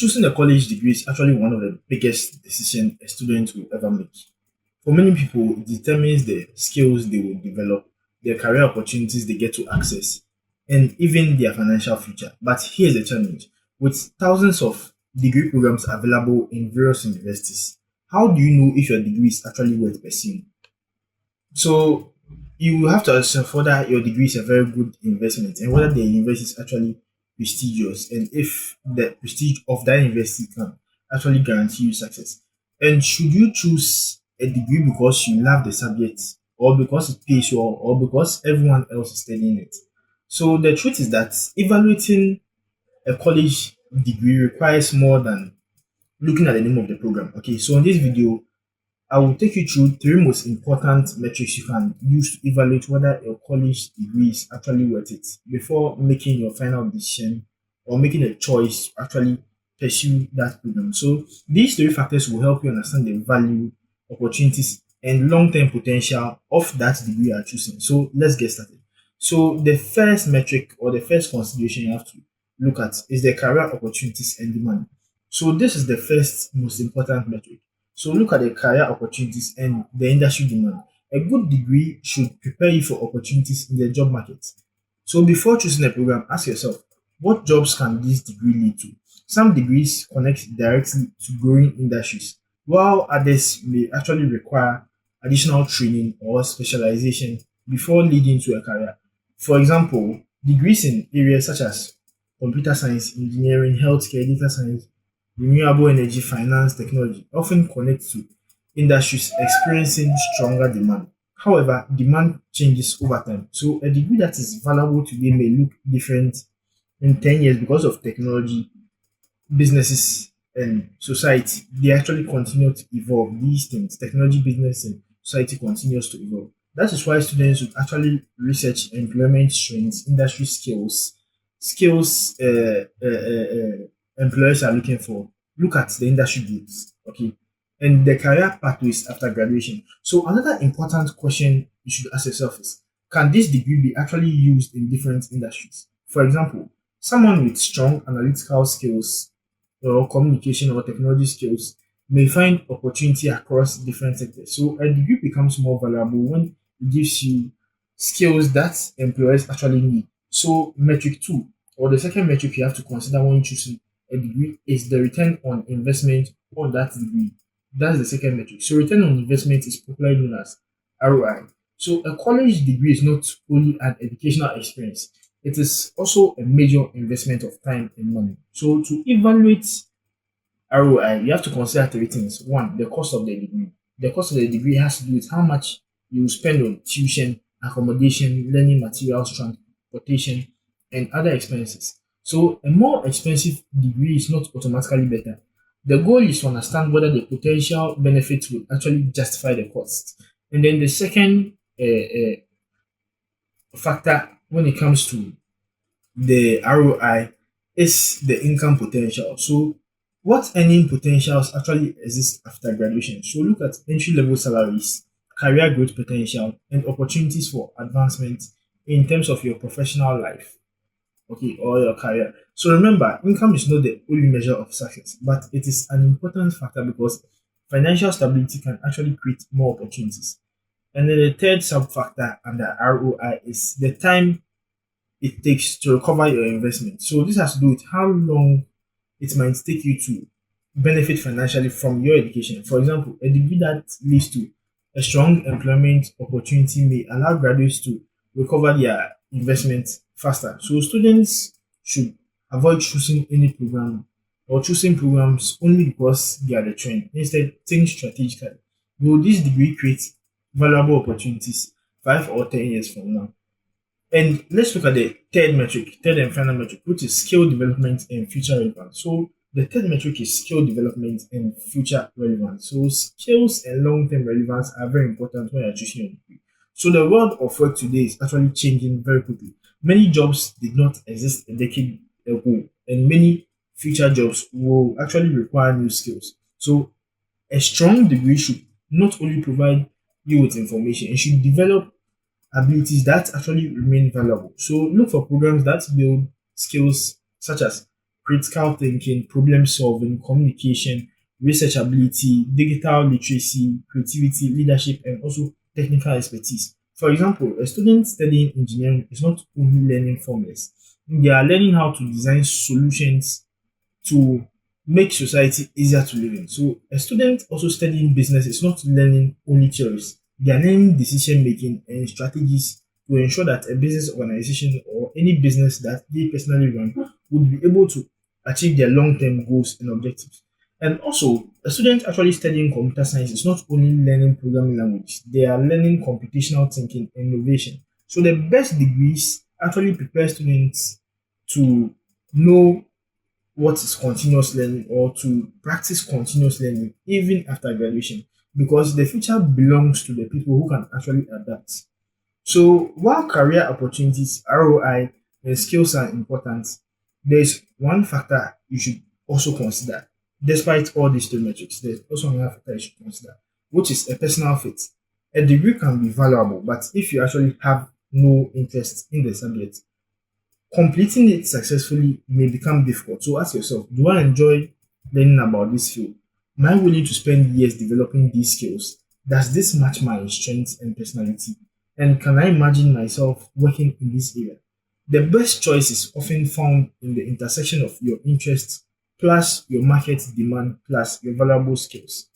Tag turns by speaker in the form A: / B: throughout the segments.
A: Choosing a college degree is actually one of the biggest decisions a student will ever make. For many people, it determines the skills they will develop, their career opportunities they get to access, and even their financial future. But here's the challenge: with thousands of degree programs available in various universities, how do you know if your degree is actually worth pursuing? So you have to assess whether your degree is a very good investment and whether the university is actually prestigious and if the prestige of that university can actually guarantee you success. And should you choose a degree because you love the subject or because it pays well or because everyone else is studying it? So the truth is that evaluating a college degree requires more than looking at the name of the program. Okay, so in this video, I will take you through three most important metrics you can use to evaluate whether your college degree is actually worth it before making your final decision or making a choice to actually pursue that program. So these three factors will help you understand the value, opportunities, and long-term potential of that degree you are choosing. So let's get started. So the first metric or the first consideration you have to look at is the career opportunities and demand. So this is the first most important metric. So look at the career opportunities and the industry demand. A good degree should prepare you for opportunities in the job market. So before choosing a program, ask yourself, what jobs can this degree lead to? Some degrees connect directly to growing industries, while others may actually require additional training or specialization before leading to a career. For example, degrees in areas such as computer science, engineering, healthcare, data science, renewable energy, finance, technology often connect to industries experiencing stronger demand. However, demand changes over time. So a degree that is valuable today may look different in 10 years because of technology, businesses, and society. They actually continue to evolve. These things, technology, business, and society continues to evolve. That is why students should actually research employment trends, industry skills employers are looking for. Look at the industry groups, okay, and the career pathways after graduation. So another important question you should ask yourself is, can this degree be actually used in different industries? For example, someone with strong analytical skills or communication or technology skills may find opportunity across different sectors. So a degree becomes more valuable when it gives you skills that employers actually need. So metric two, or the second metric you have to consider when choosing a degree is the return on investment on that degree. That's the second metric. So return on investment is popularly known as ROI. So a college degree is not only an educational experience, it is also a major investment of time and money. So to evaluate ROI, you have to consider three things. One, the cost of the degree. The cost of the degree has to do with how much you spend on tuition, accommodation, learning materials, transportation, and other expenses. So a more expensive degree is not automatically better. The goal is to understand whether the potential benefits will actually justify the cost. And then the second factor when it comes to the ROI is the income potential. So, what earning potentials actually exist after graduation? So, look at entry level salaries, career growth potential, and opportunities for advancement in terms of your professional life, okay, or your career. So, remember, income is not the only measure of success, but it is an important factor because financial stability can actually create more opportunities. And then the third sub factor under ROI is the time it takes to recover your investment. So this has to do with how long it might take you to benefit financially from your education. For example, a degree that leads to a strong employment opportunity may allow graduates to recover their investment faster. So students should avoid choosing any program or choosing programs only because they are the trend. Instead, think strategically. Will this degree create valuable opportunities 5 or 10 years from now? And let's look at the third metric, third and final metric, which is skill development and future relevance. So the third metric is skill development and future relevance. So skills and long-term relevance are very important when you're choosing a degree. So the world of work today is actually changing very quickly. Many jobs did not exist a decade ago, and many future jobs will actually require new skills. So a strong degree should not only provide you with information, it should develop abilities that actually remain valuable. So look for programs that build skills such as critical thinking, problem solving, communication, research ability, digital literacy, creativity, leadership, and also technical expertise. For example, a student studying engineering is not only learning formulas, they are learning how to design solutions to make society easier to live in. So a student also studying business is not learning only theories. They are learning decision making and strategies to ensure that a business organization or any business that they personally run would be able to achieve their long-term goals and objectives. And also, a student actually studying computer science is not only learning programming language, they are learning computational thinking and innovation. So the best degrees actually prepare students to know what is continuous learning or to practice continuous learning even after graduation because the future belongs to the people who can actually adapt. So while career opportunities, ROI, and skills are important, there's one factor you should also consider. Despite all these three metrics, there's also another factor you should consider, which is a personal fit. A degree can be valuable, but if you actually have no interest in the subject, completing it successfully may become difficult. So ask yourself, do I enjoy learning about this field? Am I willing to spend years developing these skills? Does this match my strengths and personality? And can I imagine myself working in this area? The best choice is often found in the intersection of your interests plus your market demand plus your valuable skills.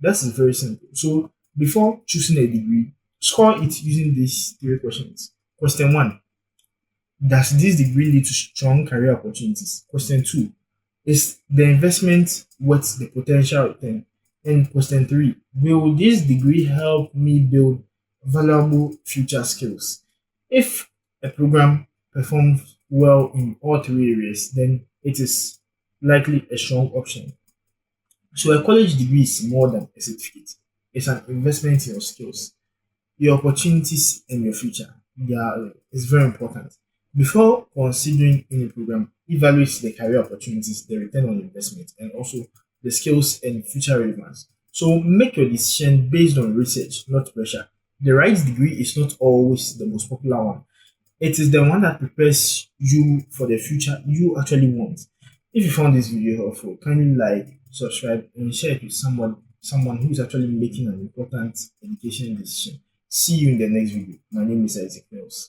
A: That is very simple. So before choosing a degree, score it using these three questions. Question one, does this degree lead to strong career opportunities? Question two, is the investment worth the potential return? And question three, will this degree help me build valuable future skills? If a program performs well in all three areas, then it is likely a strong option. So a college degree is more than a certificate. It's an investment in your skills, your opportunities, and your future. They are is very important. Before considering any program, evaluate the career opportunities, the return on investment, and also the skills and future relevance. So make your decision based on research, not pressure. The right degree is not always the most popular one. It is the one that prepares you for the future you actually want. If you found this video helpful, kindly like, subscribe, and share it with someone who is actually making an important education decision. See you in the next video. My name is Isaac Mills.